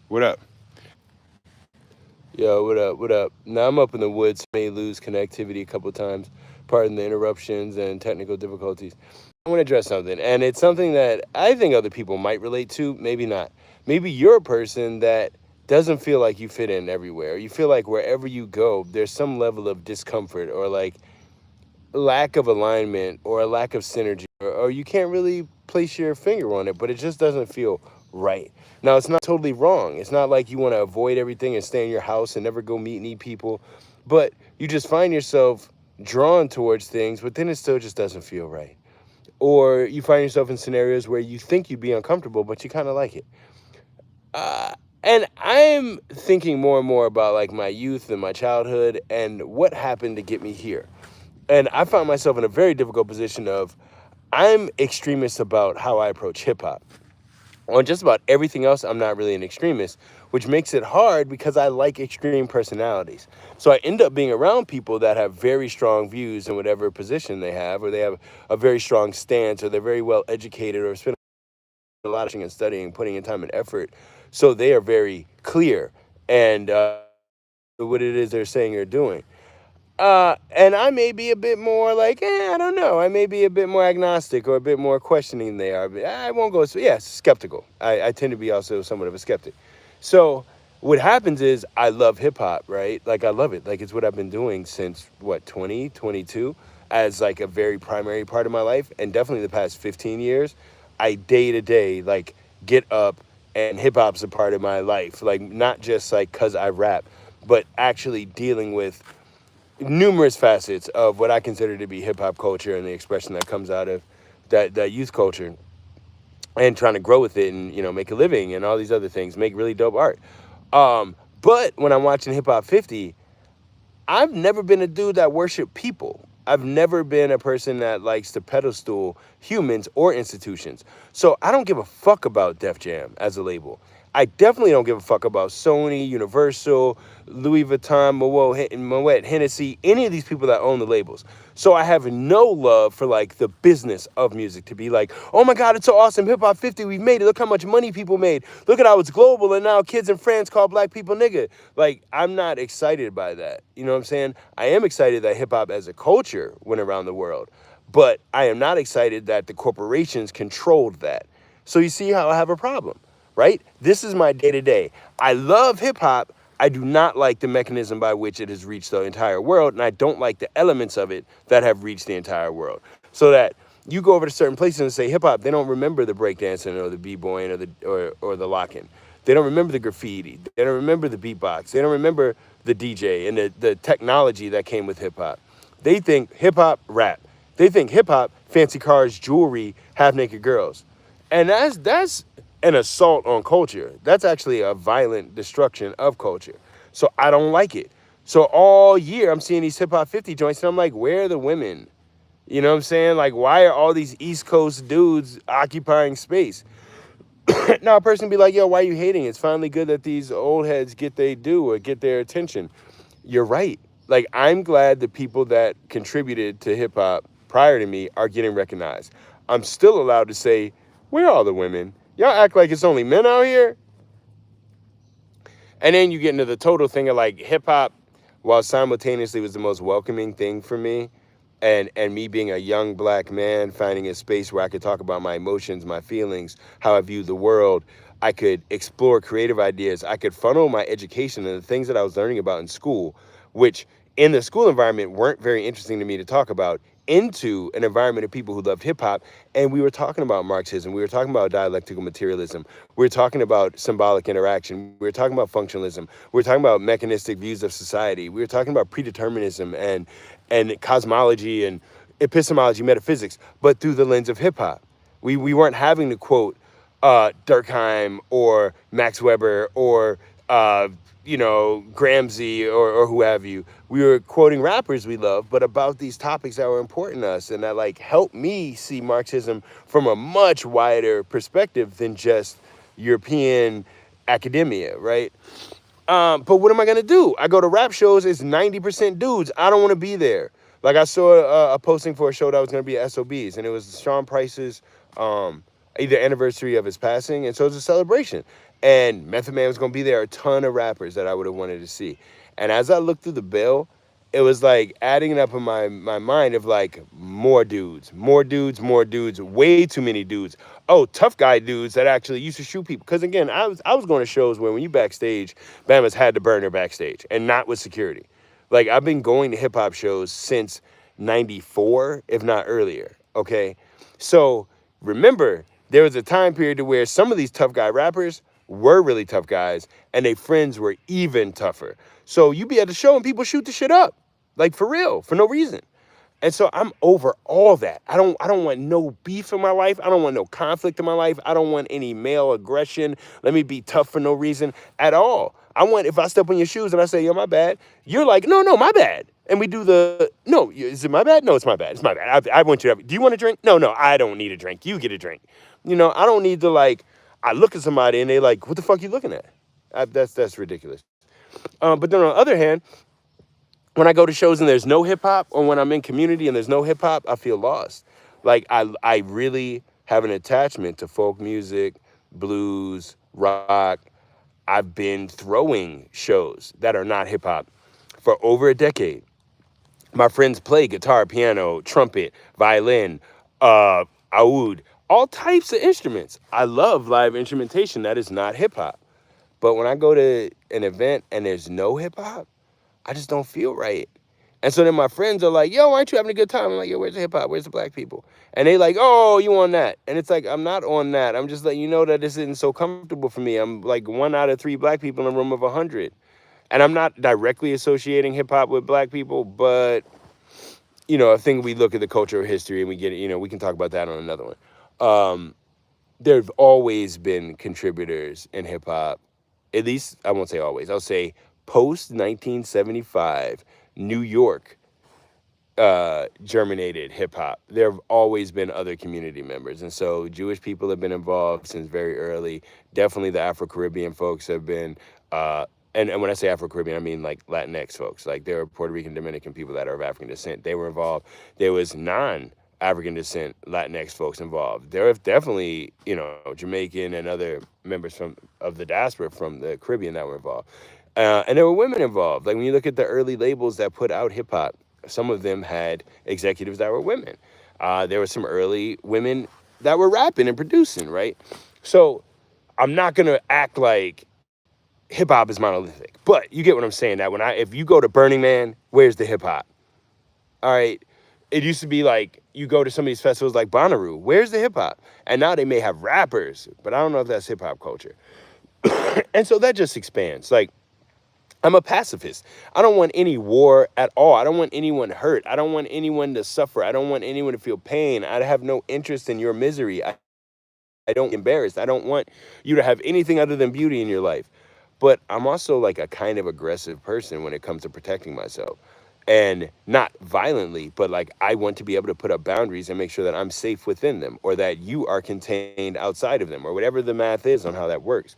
What up? Yo, what up? What up? Now I'm up in the woods. May lose connectivity a couple times. Pardon the interruptions and technical difficulties. I want to address something, and it's something that I think other people might relate to. Maybe not. Maybe you're a person that doesn't feel like you fit in everywhere. You feel like wherever you go, there's some level of discomfort or like lack of alignment or a lack of synergy, or you can't really place your finger on it, but it just doesn't feel right. Now, it's not totally wrong. It's not like you want to avoid everything and stay in your house and never go meet any people, but you just find yourself drawn towards things, but then it still just doesn't feel right. Or you find yourself in scenarios where you think you'd be uncomfortable, but you kind of like it. Uh, and I'm thinking more and more about like my youth and my childhood and what happened to get me here. And I found myself in a very difficult position of I'm extremist about how I approach hip hop. On just about everything else, I'm not really an extremist, which makes it hard because I like extreme personalities. So I end up being around people that have very strong views in whatever position they have, or they have a very strong stance, or they're very well educated, or spend a lot of and studying, putting in time and effort. So they are very clear and what it is they're saying or doing. And I may be a bit more like, I don't know. I may be a bit more agnostic or a bit more questioning than they are. But I won't go, so yeah, skeptical. I tend to be also somewhat of a skeptic. So what happens is I love hip hop, right? Like I love it. Like it's what I've been doing since what, 2022 as like a very primary part of my life. And definitely the past 15 years, I day to day, like get up and hip hop's a part of my life. Like not just like cause I rap, but actually dealing with numerous facets of what I consider to be hip hop culture and the expression that comes out of that youth culture, and trying to grow with it and make a living and all these other things, make really dope art. But when I'm watching Hip Hop 50, I've never been a dude that worship people. I've never been a person that likes to pedestal humans or institutions. So I don't give a fuck about Def Jam as a label. I definitely don't give a fuck about Sony, Universal, Louis Vuitton, Moet, Hennessy, any of these people that own the labels. So I have no love for like the business of music to be like, oh my God, it's so awesome. Hip Hop 50, we've made it. Look how much money people made. Look at how it's global. And now kids in France call black people nigga. Like, I'm not excited by that. You know what I'm saying? I am excited that hip hop as a culture went around the world, but I am not excited that the corporations controlled that. So you see how I have a problem, right? This is my day to day. I love hip hop. I do not like the mechanism by which it has reached the entire world, and I don't like the elements of it that have reached the entire world. So that you go over to certain places and say hip hop, they don't remember the breakdancing or the b-boying or the locking. They don't remember the graffiti. They don't remember the beatbox. They don't remember the DJ and the technology that came with hip hop. They think hip hop rap. They think hip hop fancy cars, jewelry, half naked girls. And that's an assault on culture. That's actually a violent destruction of culture. So I don't like it. So all year I'm seeing these hip hop 50 joints and I'm like, where are the women? You know what I'm saying? Like, why are all these East Coast dudes occupying space? Now a person be like, yo, why are you hating? It's finally good that these old heads get they due or get their attention. You're right. Like, I'm glad the people that contributed to hip hop prior to me are getting recognized. I'm still allowed to say, where are the women? Y'all act like it's only men out here. And then you get into the total thing of like hip hop, while simultaneously was the most welcoming thing for me, and me being a young black man, finding a space where I could talk about my emotions, my feelings, how I view the world. I could explore creative ideas. I could funnel my education and the things that I was learning about in school, which in the school environment weren't very interesting to me to talk about, into an environment of people who loved hip hop. And we were talking about Marxism. We were talking about dialectical materialism. We were talking about symbolic interaction. We were talking about functionalism. We were talking about mechanistic views of society. We were talking about predeterminism and cosmology and epistemology, metaphysics, but through the lens of hip hop. We weren't having to quote Durkheim or Max Weber or Gramsci or who have you. We were quoting rappers we love, but about these topics that were important to us and that like helped me see Marxism from a much wider perspective than just European academia, right? But what am I gonna do? I go to rap shows, it's 90% dudes. I don't want to be there. Like I saw a posting for a show that was gonna be at SOBs, and it was Sean Price's either anniversary of his passing, and so it's a celebration. And Method Man was gonna be there. A ton of rappers that I would have wanted to see. And as I looked through the bill, it was like adding it up in my mind of like more dudes, more dudes, more dudes, way too many dudes. Oh, tough guy dudes that actually used to shoot people. Because again, I was going to shows where when you backstage, Bama's had to burn her backstage and not with security. Like I've been going to hip hop shows since '94, if not earlier. Okay, so remember there was a time period to where some of these tough guy rappers were really tough guys and their friends were even tougher. So you be at the show and people shoot the shit up, like for real, for no reason. And so I'm over all that. I don't want no beef in my life. I don't want no conflict in my life. I don't want any male aggression. Let me be tough for no reason at all. I want, if I step on your shoes and I say, yo, my bad, you're like, no, no, my bad. And we do the, no, is it my bad? No, it's my bad. It's my bad. I want you to, do you want a drink? No, no, I don't need a drink. You get a drink. You know, I don't need to like, I look at somebody and they like, what the fuck you looking at? That's ridiculous. But then on the other hand, when I go to shows and there's no hip hop, or when I'm in community and there's no hip hop, I feel lost. Like I really have an attachment to folk music, blues, rock. I've been throwing shows that are not hip hop for over a decade. My friends play guitar, piano, trumpet, violin, oud, all types of instruments. I love live instrumentation that is not hip hop. But when I go to an event and there's no hip hop, I just don't feel right. And so then my friends are like, yo, aren't you having a good time? I'm like, yo, where's the hip hop? Where's the black people? And they like, oh, you on that. And it's like, I'm not on that. I'm just letting you know that this isn't so comfortable for me. I'm like 1 out of 3 black people in a room of 100. And I'm not directly associating hip hop with black people, but, you know, I think we look at the cultural history and we get it, you know, we can talk about that on another one. There have always been contributors in hip hop. At least, I won't say always. I'll say post 1975, New York germinated hip hop. There have always been other community members. And so Jewish people have been involved since very early. Definitely the Afro-Caribbean folks have been, and when I say Afro-Caribbean, I mean like Latinx folks. Like there are Puerto Rican, Dominican people that are of African descent. They were involved. There was African descent Latinx folks involved. There are definitely, you know, Jamaican and other members of the diaspora from the Caribbean that were involved. And there were women involved. Like when you look at the early labels that put out hip hop, some of them had executives that were women. There were some early women that were rapping and producing, right? So I'm not gonna act like hip hop is monolithic, but you get what I'm saying. That if you go to Burning Man, where's the hip hop? All right. It used to be like you go to some of these festivals like Bonnaroo, where's the hip hop? And now they may have rappers, but I don't know if that's hip hop culture. And so that just expands. Like, I'm a pacifist. I don't want any war at all. I don't want anyone hurt. I don't want anyone to suffer. I don't want anyone to feel pain. I have no interest in your misery. I don't embarrassed. I don't want you to have anything other than beauty in your life. But I'm also like a kind of aggressive person when it comes to protecting myself. And not violently, but like I want to be able to put up boundaries and make sure that I'm safe within them, or that you are contained outside of them, or whatever the math is on how that works.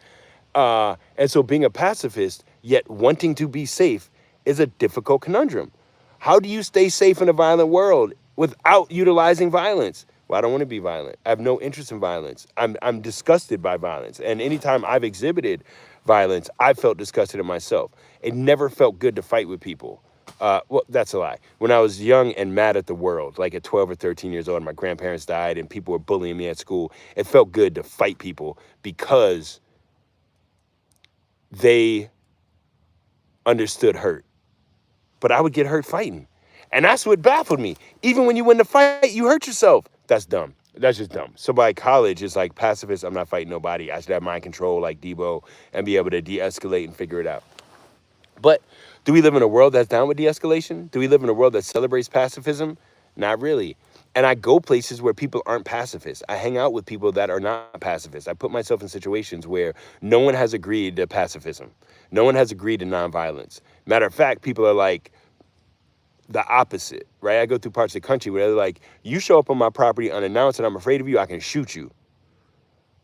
And so being a pacifist, yet wanting to be safe, is a difficult conundrum. How do you stay safe in a violent world without utilizing violence? Well, I don't want to be violent. I have no interest in violence. I'm disgusted by violence. And anytime I've exhibited violence, I've felt disgusted in myself. It never felt good to fight with people. Well, that's a lie. When I was young and mad at the world, like at 12 or 13 years old, my grandparents died and people were bullying me at school, it felt good to fight people because they understood hurt. But I would get hurt fighting. And that's what baffled me. Even when you win the fight, you hurt yourself. That's dumb. That's just dumb. So by college, it's like pacifist, I'm not fighting nobody. I should have mind control like Debo and be able to de-escalate and figure it out. But do we live in a world that's down with de-escalation? Do we live in a world that celebrates pacifism? Not really. And I go places where people aren't pacifists. I hang out with people that are not pacifists. I put myself in situations where no one has agreed to pacifism. No one has agreed to nonviolence. Matter of fact, people are like the opposite, right? I go through parts of the country where they're like, you show up on my property unannounced and I'm afraid of you, I can shoot you.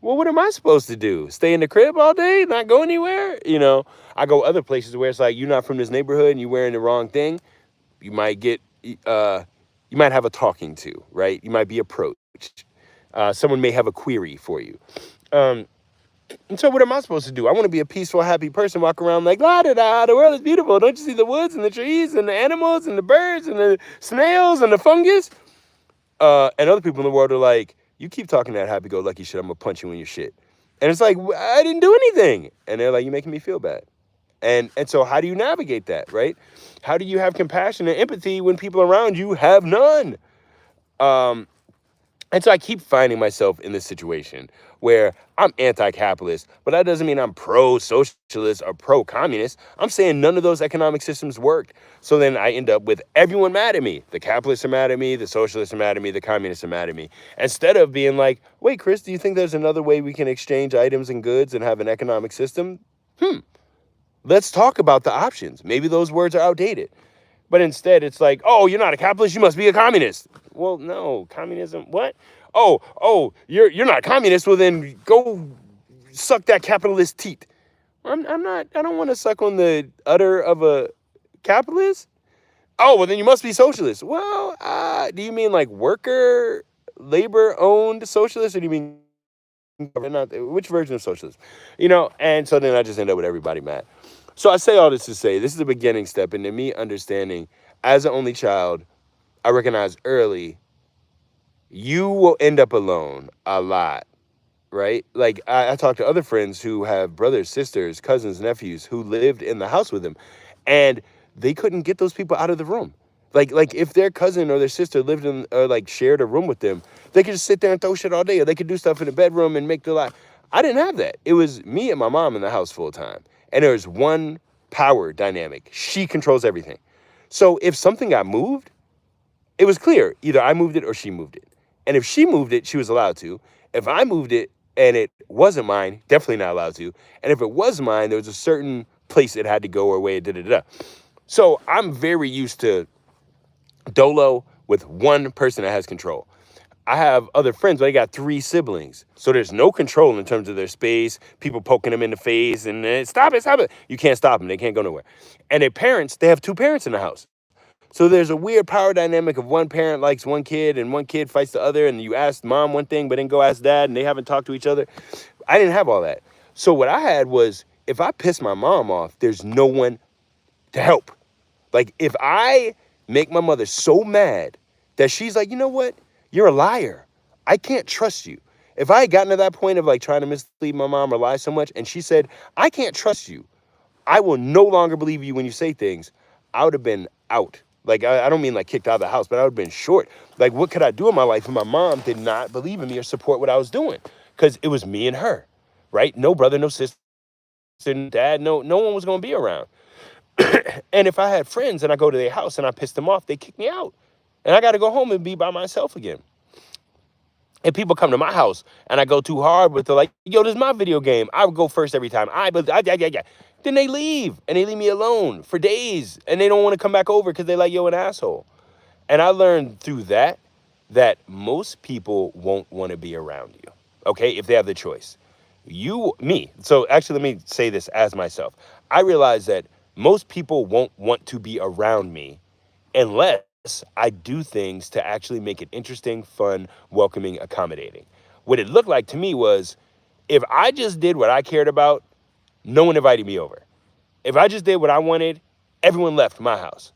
Well, what am I supposed to do? Stay in the crib all day, not go anywhere? You know, I go other places where it's like, you're not from this neighborhood and you're wearing the wrong thing. You might get, you might have a talking to, right? You might be approached. Someone may have a query for you. And so what am I supposed to do? I want to be a peaceful, happy person, walk around like, la da da, the world is beautiful. Don't you see the woods and the trees and the animals and the birds and the snails and the fungus? And other people in the world are like, you keep talking that happy-go-lucky shit, I'm going to punch you in your shit. And it's like, I didn't do anything. And they're like, you're making me feel bad. And so how do you navigate that, right? How do you have compassion and empathy when people around you have none? And so I keep finding myself in this situation where I'm anti-capitalist, but that doesn't mean I'm pro-socialist or pro-communist. I'm saying none of those economic systems worked. So then I end up with everyone mad at me. The capitalists are mad at me, the socialists are mad at me, the communists are mad at me. Instead of being like, wait, Chris, do you think there's another way we can exchange items and goods and have an economic system? Let's talk about the options. Maybe those words are outdated. But instead, it's like, oh, you're not a capitalist, you must be a communist. Well, no, communism, what? Oh, you're not a communist, well then go suck that capitalist teeth. I don't want to suck on the udder of a capitalist. Oh, well then you must be socialist. Well, do you mean like worker, labor-owned socialist, or do you mean which version of socialism? And so then I just end up with everybody mad. So I say all this to say, this is a beginning step into me understanding, as an only child, I recognize early, you will end up alone a lot, right? Like, I talk to other friends who have brothers, sisters, cousins, nephews who lived in the house with them, and they couldn't get those people out of the room. Like if their cousin or their sister lived in, or like shared a room with them, they could just sit there and throw shit all day, or they could do stuff in the bedroom and make their life. I didn't have that. It was me and my mom in the house full time. And there's one power dynamic. She controls everything. So if something got moved, it was clear. Either I moved it or she moved it. And if she moved it, she was allowed to. If I moved it and it wasn't mine, definitely not allowed to. And if it was mine, there was a certain place it had to go or way it did. So I'm very used to dolo with one person that has control. I have other friends, but they got 3 siblings. So there's no control in terms of their space, people poking them in the face and stop it. You can't stop them. They can't go nowhere. And their parents, they have 2 parents in the house. So there's a weird power dynamic of one parent likes one kid and one kid fights the other. And you ask mom one thing, but then go ask dad and they haven't talked to each other. I didn't have all that. So what I had was, if I piss my mom off, there's no one to help. Like if I make my mother so mad that she's like, you know what? You're a liar. I can't trust you. If I had gotten to that point of like trying to mislead my mom or lie so much, and she said, I can't trust you, I will no longer believe you when you say things, I would have been out. Like, I don't mean like kicked out of the house, but I would have been short. Like, what could I do in my life if my mom did not believe in me or support what I was doing? Because it was me and her, right? No brother, no sister, dad, no one was going to be around. And if I had friends and I go to their house and I piss them off, they kick me out. And I got to go home and be by myself again. And people come to my house and I go too hard with the like, yo, this is my video game. I would go first every time. Then they leave and they leave me alone for days and they don't want to come back over because they like, yo, an asshole. And I learned through that most people won't want to be around you, okay, if they have the choice. Me. So actually, let me say this as myself. I realize that most people won't want to be around me unless I do things to actually make it interesting, fun, welcoming, accommodating. What it looked like to me was, if I just did what I cared about, no one invited me over. If I just did what I wanted, everyone left my house.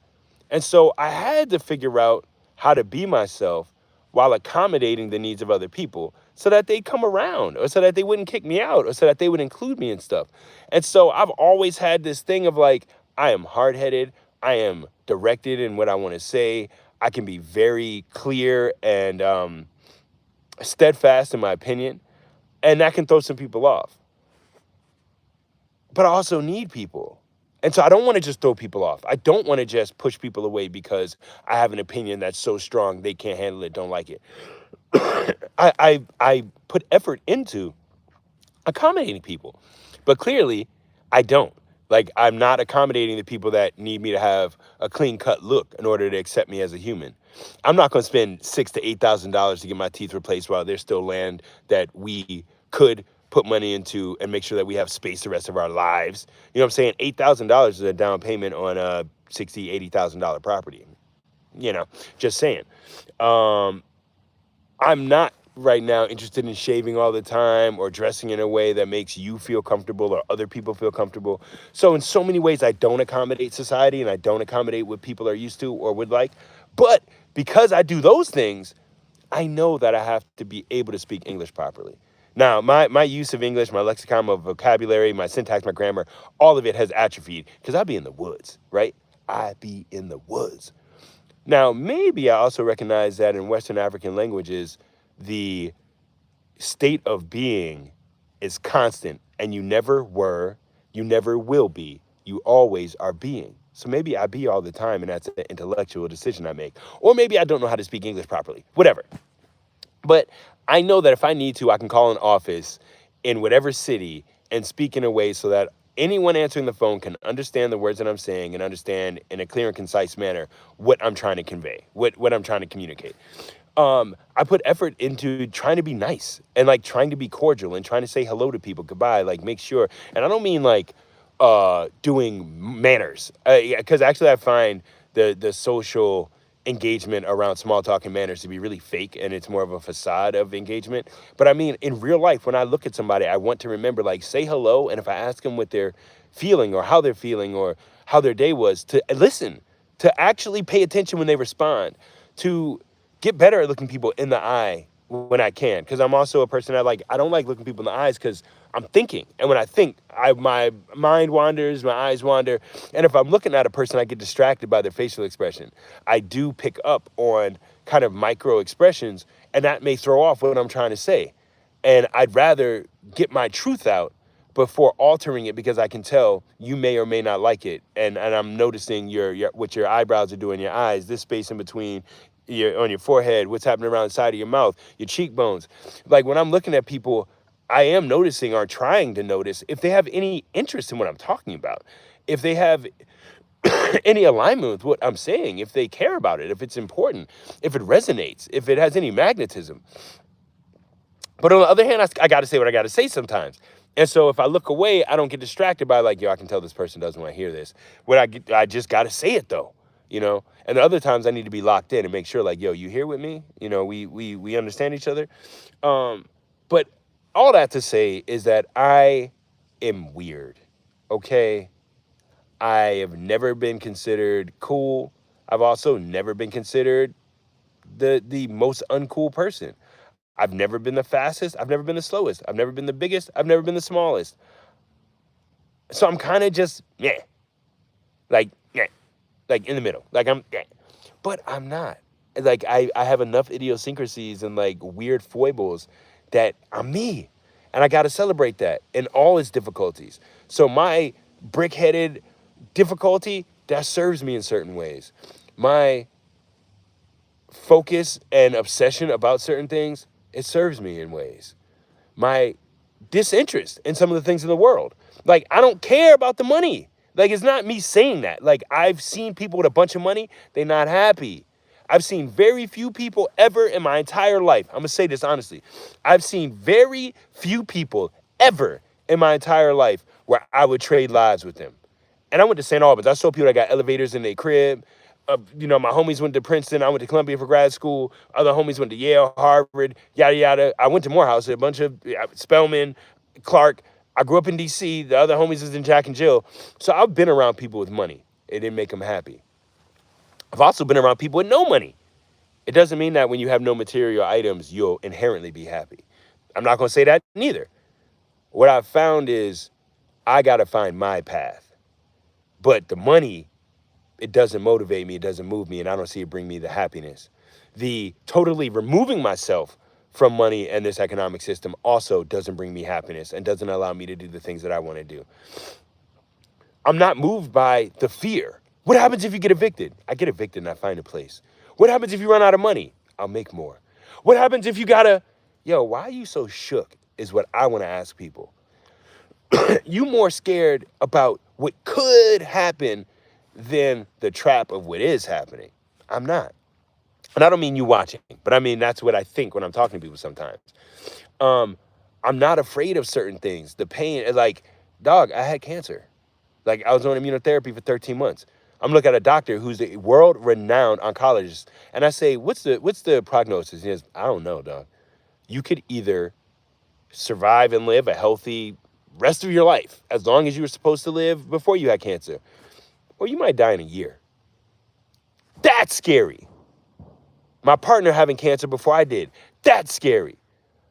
And so I had to figure out how to be myself while accommodating the needs of other people so that they come around, or so that they wouldn't kick me out, or so that they would include me and stuff. And so I've always had this thing of like, I am hard-headed, I am directed in what I want to say, I can be very clear and steadfast in my opinion, and that can throw some people off. But I also need people. And so I don't want to just throw people off. I don't want to just push people away because I have an opinion that's so strong they can't handle it, don't like it. I put effort into accommodating people, but clearly I don't. Like, I'm not accommodating the people that need me to have a clean cut look in order to accept me as a human. I'm not going to spend $6,000 to $8,000 to get my teeth replaced while there's still land that we could put money into and make sure that we have space the rest of our lives. You know what I'm saying? $8,000 is a down payment on a $60,000, $80,000 property. Just saying. I'm not right now interested in shaving all the time or dressing in a way that makes you feel comfortable or other people feel comfortable. So in so many ways, I don't accommodate society and I don't accommodate what people are used to or would like. But because I do those things, I know that I have to be able to speak English properly. Now, my use of English, my lexicon, my vocabulary, my syntax, my grammar, all of it has atrophied because I be in the woods, right? I be in the woods. Now, maybe I also recognize that in Western African languages, the state of being is constant and you never were, you never will be, you always are being. So maybe I be all the time and that's an intellectual decision I make. Or maybe I don't know how to speak English properly, whatever. But I know that if I need to, I can call an office in whatever city and speak in a way so that anyone answering the phone can understand the words that I'm saying and understand in a clear and concise manner what I'm trying to convey, what I'm trying to communicate. I put effort into trying to be nice and like trying to be cordial and trying to say hello to people, goodbye, like make sure. And I don't mean like doing manners, because actually I find the social engagement around small talk and manners to be really fake and it's more of a facade of engagement. But I mean, in real life, when I look at somebody, I want to remember like say hello, and if I ask them what they're feeling or how they're feeling or how their day was, to listen, to actually pay attention when they respond, to get better at looking people in the eye when I can, because I'm also a person that I don't like looking people in the eyes because I'm thinking, and when I think, my mind wanders, my eyes wander, and if I'm looking at a person, I get distracted by their facial expression. I do pick up on kind of micro expressions, and that may throw off what I'm trying to say, and I'd rather get my truth out before altering it because I can tell you may or may not like it, and I'm noticing your what your eyebrows are doing, your eyes, this space in between on your forehead, what's happening around the side of your mouth, your cheekbones. Like when I'm looking at people, I am noticing or trying to notice if they have any interest in what I'm talking about, if they have any alignment with what I'm saying, if they care about it, if it's important, if it resonates, if it has any magnetism. But on the other hand, I got to say what I got to say sometimes. And so if I look away, I don't get distracted by like, yo, I can tell this person doesn't want to hear this. I just got to say it though, you know? And the other times I need to be locked in and make sure like, yo, you here with me? You know, we understand each other. But all that to say is that I am weird, okay? I have never been considered cool. I've also never been considered the most uncool person. I've never been the fastest. I've never been the slowest. I've never been the biggest. I've never been the smallest. So I'm kind of just, like in the middle. Like but I'm not. Like I have enough idiosyncrasies and like weird foibles that I'm me. And I got to celebrate that in all its difficulties. So my brick-headed difficulty, that serves me in certain ways. My focus and obsession about certain things, it serves me in ways. My disinterest in some of the things in the world. Like, I don't care about the money. Like, it's not me saying that. Like, I've seen people with a bunch of money, they're not happy. I've seen very few people ever in my entire life. I'm going to say this honestly. I've seen very few people ever in my entire life where I would trade lives with them. And I went to St. Albans. I saw people that got elevators in their crib. My homies went to Princeton. I went to Columbia for grad school. Other homies went to Yale, Harvard, yada, yada. I went to Morehouse, a bunch of Spelman, Clark. I grew up in D.C. The other homies was in Jack and Jill. So I've been around people with money. It didn't make them happy. I've also been around people with no money. It doesn't mean that when you have no material items, you'll inherently be happy. I'm not going to say that neither. What I've found is I got to find my path. But the money, it doesn't motivate me, it doesn't move me, and I don't see it bring me the happiness. The totally removing myself from money and this economic system also doesn't bring me happiness and doesn't allow me to do the things that I want to do. I'm not moved by the fear. What happens if you get evicted? I get evicted and I find a place. What happens if you run out of money? I'll make more. What happens if you gotta, why are you so shook is what I want to ask people. You more scared about what could happen than the trap of what is happening. I'm not. And I don't mean you watching, but I mean that's what I think when I'm talking to people sometimes. I'm not afraid of certain things. The pain, like, dog, I had cancer. Like, I was on immunotherapy for 13 months. I'm looking at a doctor who's a world-renowned oncologist, and I say, what's the prognosis? He says, I don't know, dog. you could either survive and live a healthy rest of your life, as long as you were supposed to live before you had cancer, or you might die in a year. That's scary. My partner having cancer before I did, that's scary.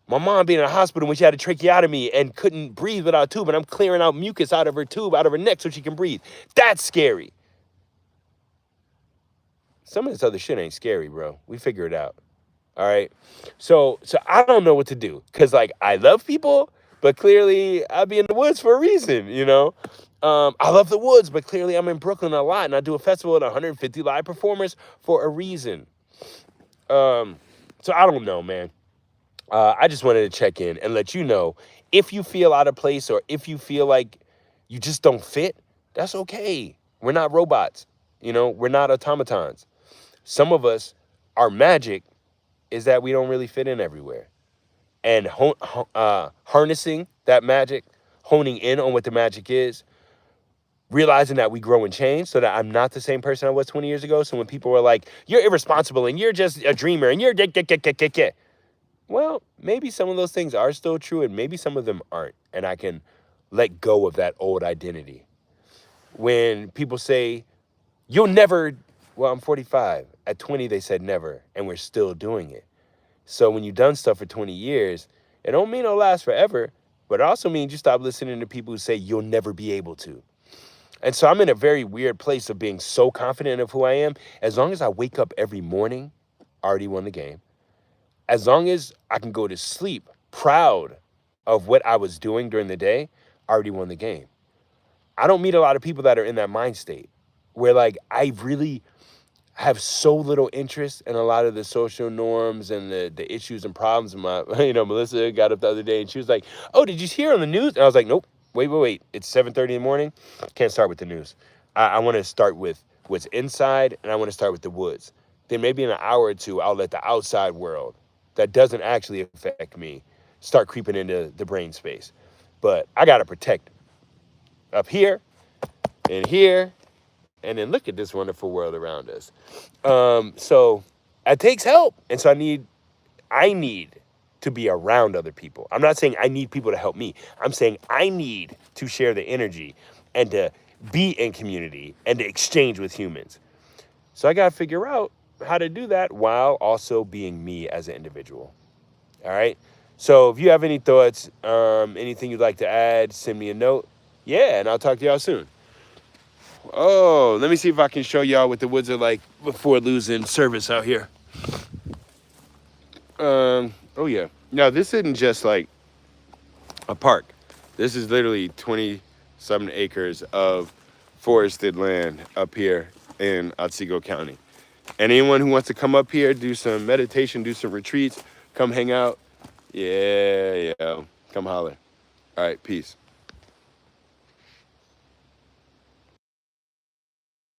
My mom being in a hospital when she had a tracheotomy and couldn't breathe without a tube, and I'm clearing out mucus out of her tube, out of her neck so she can breathe. That's scary. Some of this other shit ain't scary, bro. We figure it out. All right. So I don't know what to do. Cause like I love people, but clearly I be in the woods for a reason, you know? I love the woods, but clearly I'm in Brooklyn a lot and I do a festival with 150 live performers for a reason. So I don't know, man. I just wanted to check in and let you know if you feel out of place or if you feel like you just don't fit, that's okay. We're not robots, you know, we're not automatons. Some of us, our magic is that we don't really fit in everywhere. And harnessing that magic, honing in on what the magic is, realizing that we grow and change so that I'm not the same person I was 20 years ago. So when people were like, you're irresponsible and you're just a dreamer and you're well, maybe some of those things are still true and maybe some of them aren't. And I can let go of that old identity. When people say, you'll never, well, I'm 45. At 20, they said never, and we're still doing it. So when you've done stuff for 20 years, it don't mean it'll last forever, but it also means you stop listening to people who say you'll never be able to. And so I'm in a very weird place of being so confident of who I am. As long as I wake up every morning, I already won the game. As long as I can go to sleep proud of what I was doing during the day, I already won the game. I don't meet a lot of people that are in that mind state where like I really have so little interest in a lot of the social norms and the issues and problems. My, Melissa got up the other day and she was like, oh, did you hear on the news? And I was like, nope, wait. It's 7:30 in the morning. Can't start with the news. I want to start with what's inside and I want to start with the woods. Then maybe in an hour or two, I'll let the outside world that doesn't actually affect me start creeping into the brain space. But I got to protect up here and here. And then look at this wonderful world around us. So it takes help. And so I need to be around other people. I'm not saying I need people to help me. I'm saying I need to share the energy and to be in community and to exchange with humans. So I got to figure out how to do that while also being me as an individual. All right. So if you have any thoughts, anything you'd like to add, send me a note. Yeah, and I'll talk to y'all soon. Oh, let me see if I can show y'all what the woods are like before losing service out here. Oh yeah. Now this isn't just like a park. This is literally 20-something acres of forested land up here in Otsego County. And anyone who wants to come up here, do some meditation, do some retreats, come hang out. Yeah. Come holler. All right, peace.